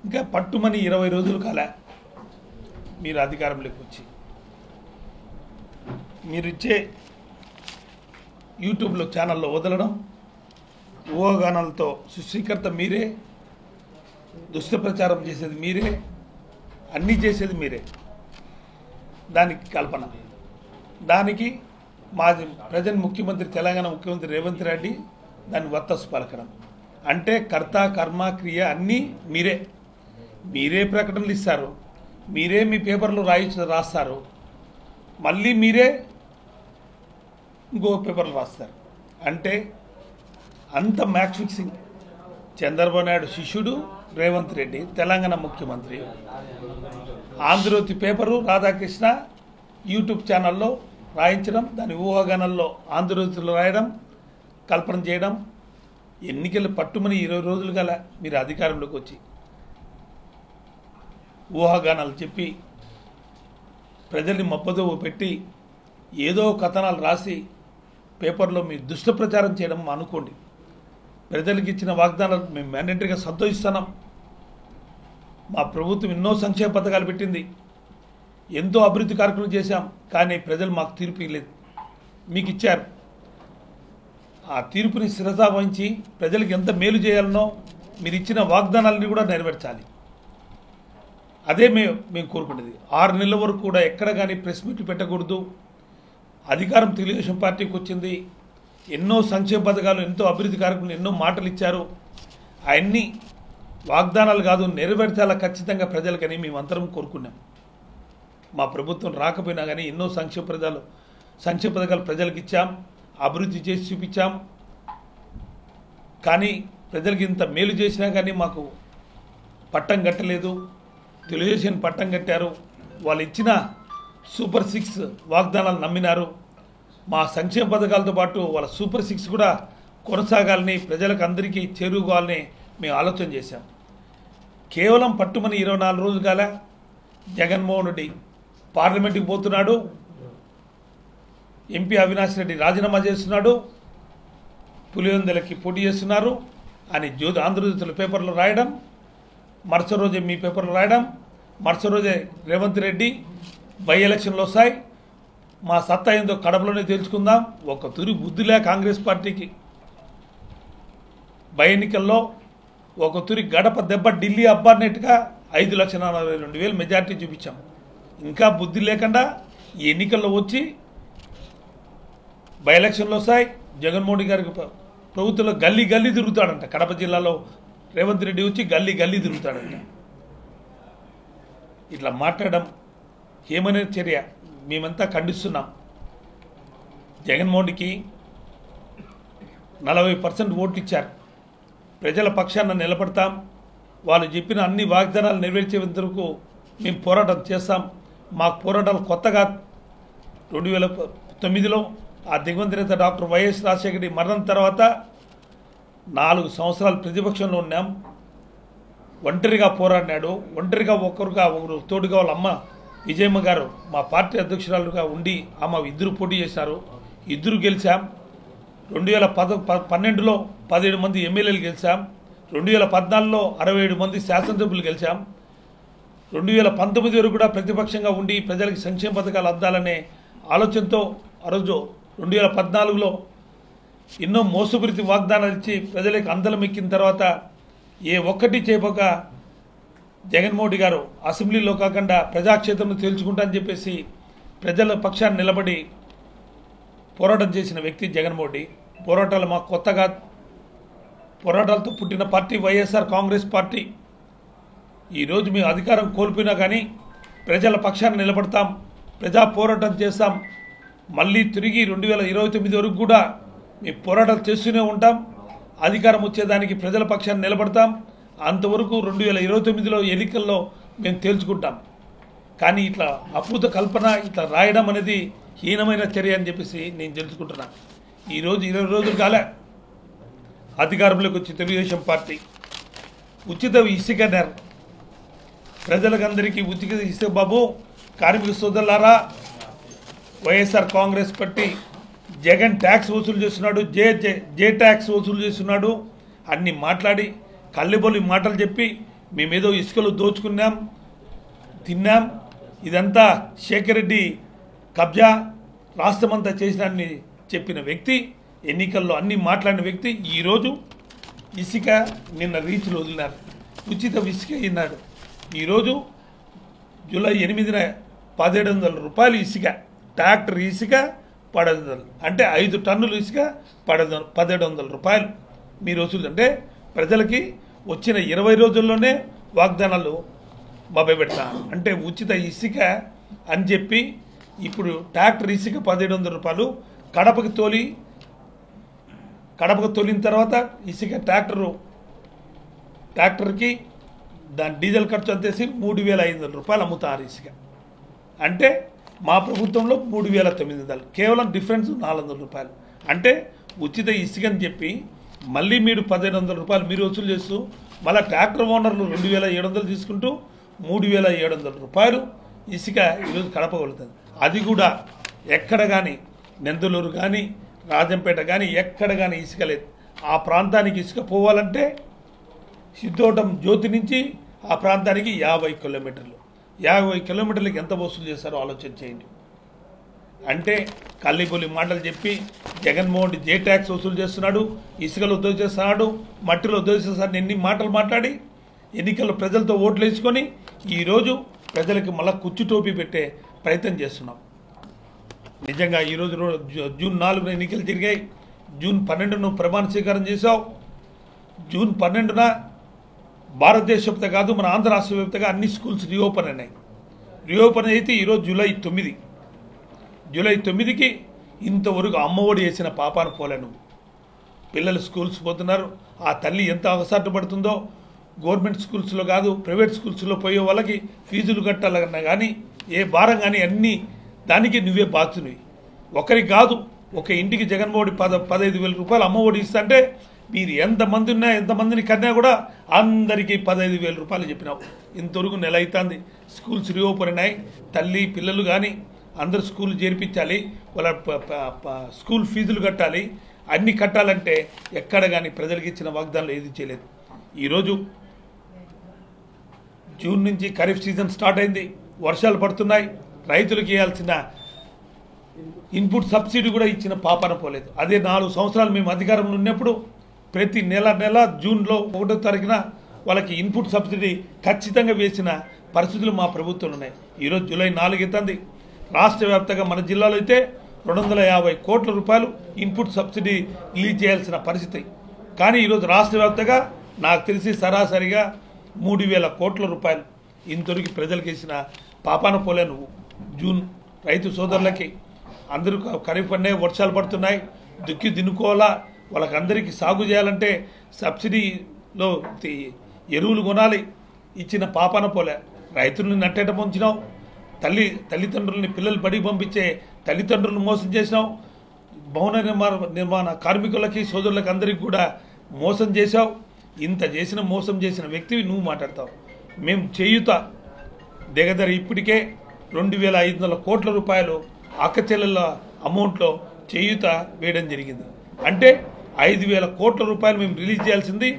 ఇంకా పట్టుమని 20 రోజులు కాలే మీరు అధికారంలోకి వచ్చి. మీరిచ్చే యూట్యూబ్లో ఛానల్లో వదలడం, ఊహాగానాలతో సృష్టికర్త మీరే, దుష్ప్రచారం చేసేది మీరే, అన్నీ చేసేది మీరే. దానికి కల్పన, దానికి మాజీ ప్రజెంట్ ముఖ్యమంత్రి తెలంగాణ ముఖ్యమంత్రి రేవంత్ రెడ్డి దాన్ని వత్తసు పలకడం. అంటే కర్త కర్మ క్రియ అన్నీ మీరే. మీరే ప్రకటనలు ఇస్తారు, మీరే మీ పేపర్లో రాస్తారు, మళ్ళీ మీరే ఇంకో పేపర్లు రాస్తారు. అంటే అంత మ్యాచ్ ఫిక్సింగ్. చంద్రబాబు నాయుడు శిష్యుడు రేవంత్ రెడ్డి తెలంగాణ ముఖ్యమంత్రి. ఆంధ్రజ్యోతి పేపరు రాధాకృష్ణ యూట్యూబ్ ఛానల్లో రాయించడం, దాని ఊహాగానాల్లో ఆంధ్రజ్యోతిలో రాయడం, కల్పన చేయడం. ఎన్నికలు పట్టుమని 20 రోజులు గల మీరు అధికారంలోకి వచ్చి ఊహాగానాలు చెప్పి ప్రజల్ని మప్పదోవ పెట్టి ఏదో కథనాలు రాసి పేపర్లో మీ దుష్ప్రచారం చేయడం అనుకోండి. ప్రజలకు ఇచ్చిన వాగ్దానాలు మేము మ్యాండేటరీగా సంతోషిస్తున్నాం. మా ప్రభుత్వం ఎన్నో సంక్షేమ పథకాలు పెట్టింది, ఎంతో అభివృద్ధి కార్యక్రమాలు చేశాం. కానీ ప్రజలు మాకు తీర్పు ఇవ్వలేదు, మీకు ఇచ్చారు. ఆ తీర్పుని శిరసా వహించి ప్రజలకు ఎంత మేలు చేయాలనో మీరు ఇచ్చిన వాగ్దానాలని కూడా నెరవేర్చాలి. అదే మేము కోరుకునేది. 6 నెలల వరకు కూడా ఎక్కడ కానీ ప్రెస్ మీట్లు పెట్టకూడదు. అధికారం తెలుగుదేశం పార్టీకి వచ్చింది, ఎన్నో సంక్షేమ పథకాలు, ఎంతో అభివృద్ధి కార్యక్రమాలు, ఎన్నో మాటలు ఇచ్చారు. అవన్నీ వాగ్దానాలు కాదు, నెరవేర్చాలా ఖచ్చితంగా ప్రజలకని మేమందరం కోరుకున్నాం. మా ప్రభుత్వం రాకపోయినా కానీ ఎన్నో సంక్షేమ పథకాలు ప్రజలకు ఇచ్చాం, అభివృద్ధి చేసి చూపించాం. కానీ ప్రజలకు ఇంత మేలు చేసినా కానీ మాకు పట్టం కట్టలేదు. తెలుగుదేశం పట్టం కట్టారు. వాళ్ళు ఇచ్చిన సూపర్ 6 వాగ్దానాలు నమ్మినారు. మా సంక్షేమ పథకాలతో పాటు వాళ్ళ సూపర్ 6 కూడా కొనసాగాలని, ప్రజలకు అందరికీ చేరుకోవాలని మేము ఆలోచన చేశాం. కేవలం పట్టుమని 24 రోజులు కాల జగన్మోహన్ రెడ్డి పార్లమెంటుకి పోతున్నాడు, ఎంపీ అవినాష్ రెడ్డి రాజీనామా చేస్తున్నాడు, పులివెందులకి పోటీ చేస్తున్నారు అని ఆంధ్రజ్యోతిలో పేపర్లో రాయడం, మరుసటి రోజే మీ పేపర్లో రాయడం, మరుసటి రోజే రేవంత్ రెడ్డి బై ఎలక్షన్లు వస్తాయి, మా సత్తా ఏందో కడపలోనే తెలుసుకుందాం. ఒక తూరి బుద్ధిలే కాంగ్రెస్ పార్టీకి. బై ఎన్నికల్లో ఒక తూరి గడప దెబ్బ ఢిల్లీ అబ్బన్నట్టుగా 5,42,000 మెజార్టీ చూపించాం. ఇంకా బుద్ధి లేకుండా ఈ ఎన్నికల్లో వచ్చి బై ఎలక్షన్లు వస్తాయి. జగన్మోహన్ గారికి ప్రభుత్వంలో గల్లీ గల్లీ తిరుగుతాడంట. కడప జిల్లాలో రేవంత్ రెడ్డి వచ్చి గల్లీ గల్లీ తిరుగుతాడంట. ఇట్లా మాట్లాడడం ఏమనే చర్య? మేమంతా ఖండిస్తున్నాం. జగన్మోహన్కి 40% ఓట్లు ఇచ్చారు. ప్రజల పక్షాన నిలబడతాం. వాళ్ళు చెప్పిన అన్ని వాగ్దానాలు నెరవేర్చేంత వరకు మేము పోరాటం చేస్తాం. మాకు పోరాటాలు కొత్తగా 2009లో ఆ దివంగత నేత డాక్టర్ వైఎస్ రాజశేఖర రెడ్డి మరణం తర్వాత 4 సంవత్సరాలు ప్రతిపక్షంలో ఉన్నాం. ఒంటరిగా పోరాడినాడు. ఒంటరిగా ఒకరు తోడుగా వాళ్ళ అమ్మ విజయమ్మ గారు మా పార్టీ అధ్యక్షురాలుగా ఉండి ఆమె ఇద్దరు పోటీ చేశారు. ఇద్దరు గెలిచాం. 2012లో 17 మంది ఎమ్మెల్యేలు గెలిచాం. 2014లో 67 మంది శాసనసభ్యులు గెలిచాం. 2019 వరకు కూడా ప్రతిపక్షంగా ఉండి ప్రజలకు సంక్షేమ పథకాలు అందాలనే ఆలోచనతో ఆ రోజు 2014లో ఎన్నో మోసపూరిత వాగ్దానాలు ఇచ్చి ప్రజలకు అందలం ఎక్కిన తర్వాత ఏ ఒక్కటి చేయబోక జగన్మోహన్ గారు అసెంబ్లీలో కాకుండా ప్రజాక్షేత్రంలో తేల్చుకుంటా అని చెప్పేసి ప్రజల పక్షాన్ని నిలబడి పోరాటం చేసిన వ్యక్తి జగన్మోహన్. పోరాటాలు మాకు కొత్తగా, పోరాటాలతో పుట్టిన పార్టీ వైఎస్ఆర్ కాంగ్రెస్ పార్టీ. ఈరోజు మేము అధికారం కోల్పోయినా కానీ ప్రజల పక్షాన్ని నిలబడతాం, ప్రజా పోరాటం చేస్తాం. మళ్ళీ తిరిగి 2029 వరకు కూడా మేము పోరాటాలు చేస్తూనే ఉంటాం. అధికారం వచ్చేదానికి ప్రజల పక్షాన్ని నిలబడతాం. అంతవరకు 2029లో ఎన్నికల్లో మేము తేల్చుకుంటాం. కానీ ఇట్లా అద్భుత కల్పన, ఇట్లా రాయడం అనేది హీనమైన చర్య అని చెప్పేసి నేను తెలుసుకుంటున్నాను. ఈరోజు 20 రోజులు కాలే అధికారంలోకి వచ్చి తెలుగుదేశం పార్టీ ఉచిత ఇసుక నెర ప్రజలకందరికీ ఉచిత ఇసుక బాబు, కార్మిక సోదరులారా, వైఎస్ఆర్ కాంగ్రెస్ పార్టీ జగన్ ట్యాక్స్ వసూలు చేస్తున్నాడు, జే ట్యాక్స్ వసూలు చేస్తున్నాడు అన్ని మాట్లాడి కళ్ళిబొల్లి మాటలు చెప్పి మేమేదో ఇసుకలు దోచుకున్నాం, తిన్నాం, ఇదంతా శేఖర్ రెడ్డి కబ్జా రాష్ట్రమంతా చేసినాన్ని చెప్పిన వ్యక్తి, ఎన్నికల్లో అన్ని మాట్లాడిన వ్యక్తి ఈరోజు ఇసుక నిన్న రీచ్లు వదిలినారు, ఉచిత ఇసుక ఇన్నాడు. ఈరోజు జూలై 8న 1700 రూపాయలు ఇసుక, ట్రాక్టర్ ఇసుక 1700, అంటే 5 టన్నులు ఇసుక 1700 రూపాయలు మీరు వసూలు. అంటే ప్రజలకి వచ్చిన 20 రోజుల్లోనే వాగ్దానాలు మభ్యపెడతారు. అంటే ఉచిత ఇసుక అని చెప్పి ఇప్పుడు ట్రాక్టర్ ఇసుక 1700 రూపాయలు, కడపకు తోలిన తర్వాత ఇసుక ట్రాక్టర్కి దాని డీజిల్ ఖర్చు అంతేసి 3500 రూపాయలు అమ్ముతారు ఇసుక. అంటే మా ప్రభుత్వంలో 3900, కేవలం డిఫరెన్స్ 400 రూపాయలు. అంటే ఉచిత ఇసుక అని చెప్పి మళ్ళీ మీరు 1500 రూపాయలు మీరు వసూలు చేస్తూ మళ్ళీ ట్రాక్టర్ ఓనర్లు 2700 తీసుకుంటూ 3700 రూపాయలు ఇసుక ఈరోజు కడప వెళుతుంది. అది కూడా ఎక్కడ కానీ నెందులూరు కానీ రాజంపేట కానీ ఎక్కడ కానీ ఇసుక లేదు. ఆ ప్రాంతానికి ఇసుక పోవాలంటే సిద్ధోటం జ్యోతి నుంచి ఆ ప్రాంతానికి 50 కిలోమీటర్లు. 50 కిలోమీటర్లకి ఎంత వసూలు చేస్తారో ఆలోచన చేయండి. అంటే కల్లిబొల్లి మాటలు చెప్పి జగన్మోహన్ రెడ్డి జే ట్యాక్స్ వసూలు చేస్తున్నాడు, ఇసుకలు దోచేస్తున్నాడు, మట్టిలో దోచేస్తున్నాడు, ఎన్ని మాటలు మాట్లాడి ఎన్నికల్లో ప్రజలతో ఓట్లు వేసుకొని ఈరోజు ప్రజలకు మళ్ళీ కుచ్చు టోపీ పెట్టే ప్రయత్నం చేస్తున్నాం. నిజంగా ఈరోజు జూన్ 4న ఎన్నికలు జరిగాయి. జూన్ 12ను ప్రమాణ స్వీకారం చేశావు. జూన్ 12న భారతదేశ వ్యాప్త కాదు, మన ఆంధ్ర రాష్ట్ర వ్యాప్తంగా అన్ని స్కూల్స్ రీఓపెన్ అయినాయి. రీఓపెన్ అయితే ఈరోజు జూలై 9కి ఇంతవరకు అమ్మఒడి వేసిన పాపాన పోలేను. పిల్లలు స్కూల్స్ పోతున్నారు. ఆ తల్లి ఎంత అవసరం పడుతుందో, గవర్నమెంట్ స్కూల్స్లో కాదు ప్రైవేట్ స్కూల్స్లో పోయే వాళ్ళకి ఫీజులు కట్టాలన్నా కానీ ఏ భారం కానీ అన్నీ దానికి నువ్వే బాధ్యునివి. ఒకరికి కాదు, ఒక ఇంటికి జగన్మోహన్ 15,000 రూపాయలు అమ్మఒడి ఇస్తా అంటే మీరు ఎంతమంది ఉన్నా ఎంతమందిని కన్నా కూడా అందరికీ 15,000 రూపాయలు చెప్పినావు. ఇంతవరకు నెల అవుతుంది. స్కూల్స్ రీఓపెన్ అయినాయి. తల్లి పిల్లలు కానీ అందరు స్కూల్ చేర్పించాలి, వాళ్ళ స్కూల్ ఫీజులు కట్టాలి. అన్నీ కట్టాలంటే ఎక్కడ కానీ ప్రజలకు ఇచ్చిన వాగ్దానాలు ఏది చేయలేదు. ఈరోజు జూన్ నుంచి ఖరీఫ్ సీజన్ స్టార్ట్ అయింది. వర్షాలు పడుతున్నాయి. రైతులకు ఇవ్వాల్సిన ఇన్పుట్ సబ్సిడీ కూడా ఇచ్చిన పాపాన పోలేదు. అదే 4 సంవత్సరాలు మేము అధికారంలో ఉన్నప్పుడు ప్రతి నెల జూన్లో 1వ తారీఖున వాళ్ళకి ఇన్పుట్ సబ్సిడీ ఖచ్చితంగా వేసిన పరిస్థితులు మా ప్రభుత్వంలో ఉన్నాయి. ఈరోజు జూలై 4 అవుతుంది. రాష్ట్ర వ్యాప్తంగా మన జిల్లాలో అయితే 250 కోట్ల రూపాయలు ఇన్పుట్ సబ్సిడీ రిలీజ్ చేయాల్సిన పరిస్థితి. కానీ ఈరోజు రాష్ట్ర వ్యాప్తంగా నాకు తెలిసి సరాసరిగా 3,000 కోట్ల రూపాయలు ఇంతవరకు ప్రజలకు ఇచ్చిన పాపాన పోలే నువ్వు. జూన్ రైతు సోదరులకి అందరూ ఖరీఫ్ పండే వర్షాలు పడుతున్నాయి, దుక్కి దినుకోవాలా, వాళ్ళకందరికీ సాగు చేయాలంటే సబ్సిడీలో ఎరువులు కొనాలి, ఇచ్చిన పాపాన పోలే. రైతులను నట్టేట ముంచినావు. తల్లిదండ్రులని పిల్లలు బడికి పంపించే తల్లిదండ్రులను మోసం చేసినావు. భవన నిర్మాణ కార్మికులకి సోదరులకి అందరికీ కూడా మోసం చేశావు. ఇంత మోసం చేసిన వ్యక్తివి నువ్వు మాట్లాడతావు. మేము చేయుత దగ్గర ఇప్పటికే 2,500 కోట్ల రూపాయలు అక్కచెల్లెల అమౌంట్లో చేయుత వేయడం జరిగింది. అంటే 5,000 కోట్ల రూపాయలు మేము రిలీజ్ చేయాల్సింది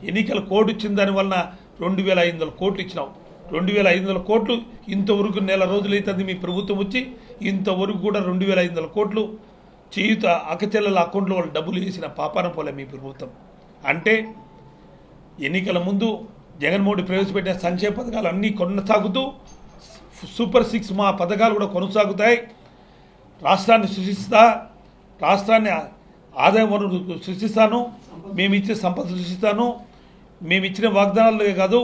ఎన్నికల కోడ్ ఇచ్చిన దానివల్ల 2,500 కోట్లు ఇచ్చినాం. 2,500 కోట్లు ఇంతవరకు నెల రోజులైతుంది మీ ప్రభుత్వం వచ్చి, ఇంతవరకు కూడా 2,500 కోట్లు చేయుత అక్కచెల్లెల అకౌంట్లో వాళ్ళు డబ్బులు వేసిన పాపాన పోలే మీ ప్రభుత్వం. అంటే ఎన్నికల ముందు జగన్మోహన్ రెడ్డి ప్రవేశపెట్టిన సంక్షేమ పథకాలు అన్నీ కొనసాగుతూ సూపర్ 6 మా పథకాలు కూడా కొనసాగుతాయి. రాష్ట్రాన్ని సృష్టిస్తా, రాష్ట్రాన్ని ఆదాయ వనరు సృష్టిస్తాను, మేము ఇచ్చే సంపద సృష్టిస్తాను. మేము ఇచ్చిన వాగ్దానాలే కాదు,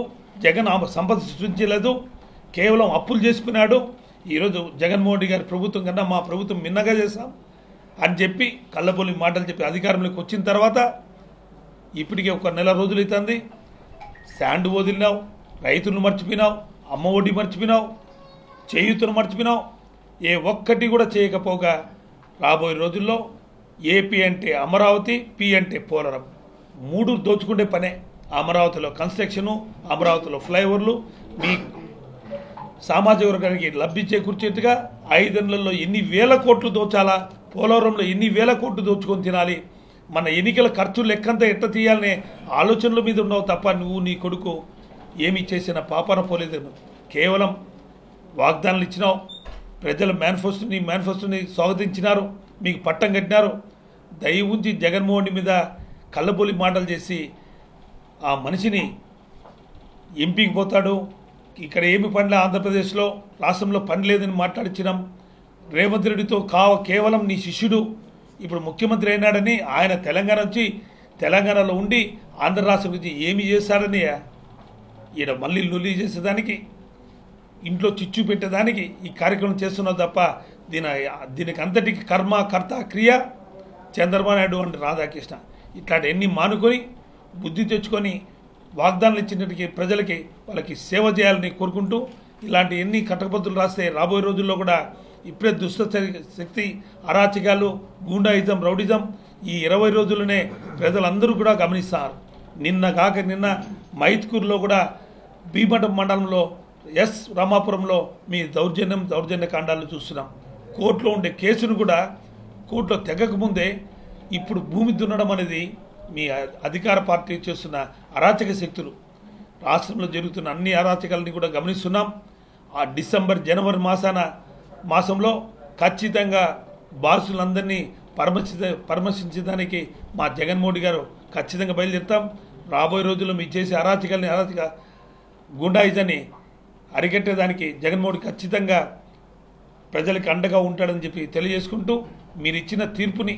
జగన్ సంపద సృష్టించలేదు, కేవలం అప్పులు చేసుకున్నాడు. ఈరోజు జగన్మోహన్ రెడ్డి గారి ప్రభుత్వం కన్నా మా ప్రభుత్వం మిన్నగా చేశాం అని చెప్పి కళ్ళబొల్లి మాటలు చెప్పి అధికారంలోకి వచ్చిన తర్వాత ఇప్పటికే 1 నెల రోజులు అవుతుంది. శాండ్ వదిలినావు, రైతులను మర్చిపోయినావు, అమ్మ ఒడి మర్చిపోయినావు, చేయూతను మర్చిపోయినావు. ఏ ఒక్కటి కూడా చేయకపోగా రాబోయే రోజుల్లో ఏపీ అంటే అమరావతి, పి అంటే పోలవరం, 3 దోచుకుంటే పనే. అమరావతిలో కన్స్ట్రక్షను, అమరావతిలో ఫ్లైఓవర్లు, మీ సామాజిక వర్గానికి లబ్ధి చేకూర్చేట్టుగా 5 ఏళ్లలో ఎన్ని వేల కోట్లు దోచాలా, పోలవరంలో ఎన్ని వేల కోట్లు దోచుకొని తినాలి, మన ఎన్నికల ఖర్చు లెక్కంతా ఎట్ట తీయాలనే ఆలోచనల మీద ఉన్నావు తప్ప నువ్వు నీ కొడుకు ఏమి చేసిన పాపన పోలేదు. కేవలం వాగ్దానాలు ఇచ్చినావు, ప్రజల మేనిఫెస్టోని స్వాగతించినారు, మీకు పట్టం కట్టినారు. దయ ఉంచి జగన్మోహన్ మీద కళ్ళబొలి మాటలు చేసి ఆ మనిషిని ఎంపీకి పోతాడు, ఇక్కడ ఏమి పనిలే, ఆంధ్రప్రదేశ్లో రాష్ట్రంలో పని లేదని మాట్లాడించినాం. రేవంత్ రెడ్డితో కేవలం నీ శిష్యుడు ఇప్పుడు ముఖ్యమంత్రి అయినాడని ఆయన తెలంగాణ వచ్చి తెలంగాణలో ఉండి ఆంధ్ర రాష్ట్రం గురించి ఏమి చేశాడని ఈడ మళ్ళీ లొల్లి చేసేదానికి, ఇంట్లో చిచ్చు పెట్టేదానికి ఈ కార్యక్రమం చేస్తున్నావు తప్ప దీనికి అంతటికి కర్మ కర్త క్రియ చంద్రబాబు నాయుడు అంటే రాధాకృష్ణ. ఇట్లాంటి ఎన్ని మానుకొని బుద్ధి తెచ్చుకొని వాగ్దానాలు ఇచ్చినట్టుకి ప్రజలకి వాళ్ళకి సేవ చేయాలని కోరుకుంటూ, ఇలాంటి ఎన్ని కట్టకపత్రులు రాస్తే రాబోయే రోజుల్లో కూడా ఇప్పుడే దుష్ట శక్తి, అరాచకాలు, గూండాయిజం, రౌడిజం ఈ 20 రోజుల్లోనే ప్రజలందరూ కూడా గమనిస్తారు. నిన్న మైత్కూరులో కూడా భీమఠం మండలంలో రామాపురంలో మీ దౌర్జన్య కాండాలు చూస్తున్నాం. కోర్టులో ఉండే కేసును కూడా కోర్టులో తెగకముందే ఇప్పుడు భూమి దున్నడం అనేది మీ అధికార పార్టీ చేస్తున్న అరాచక శక్తులు. రాష్ట్రంలో జరుగుతున్న అన్ని అరాచకాలని కూడా గమనిస్తున్నాం. ఆ డిసెంబర్ జనవరి మాసంలో ఖచ్చితంగా బాసులందరినీ పరామర్శించడానికి మా జగన్మోహన్ గారు ఖచ్చితంగా బయలుదేరుతాం. రాబోయే రోజుల్లో మీరు చేసే అరాచక గుండాయిజాన్ని అరికట్టేదానికి జగన్మోహన్ ఖచ్చితంగా ప్రజలకు అండగా ఉంటాడని చెప్పి తెలియజేసుకుంటూ, మీరు ఇచ్చిన తీర్పుని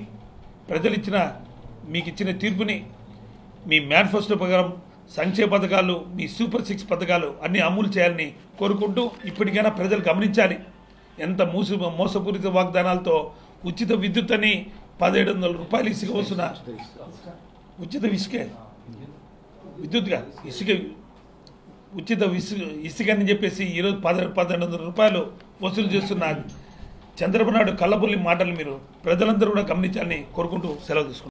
మీకు ఇచ్చిన తీర్పుని మీ మేనిఫెస్టో ప్రకారం సంక్షేమ పథకాలు, మీ సూపర్ 6 పథకాలు అన్నీ అమలు చేయాలని కోరుకుంటూ, ఇప్పటికైనా ప్రజలు గమనించాలి. ఎంత మోసపూరిత వాగ్దానాలతో ఉచిత విద్యుత్ అని 1700 రూపాయలు ఇసుక వస్తున్న ఉచిత విద్యుత్గా ఇసుక అని చెప్పేసి ఈరోజు 1200 రూపాయలు వసూలు చేస్తున్న చంద్రబాబు నాయుడు కళ్ళబొల్లి మాటలు మీరు ప్రజలందరూ కూడా గమనించాలని కోరుకుంటూ సెలవు తీసుకుంటారు.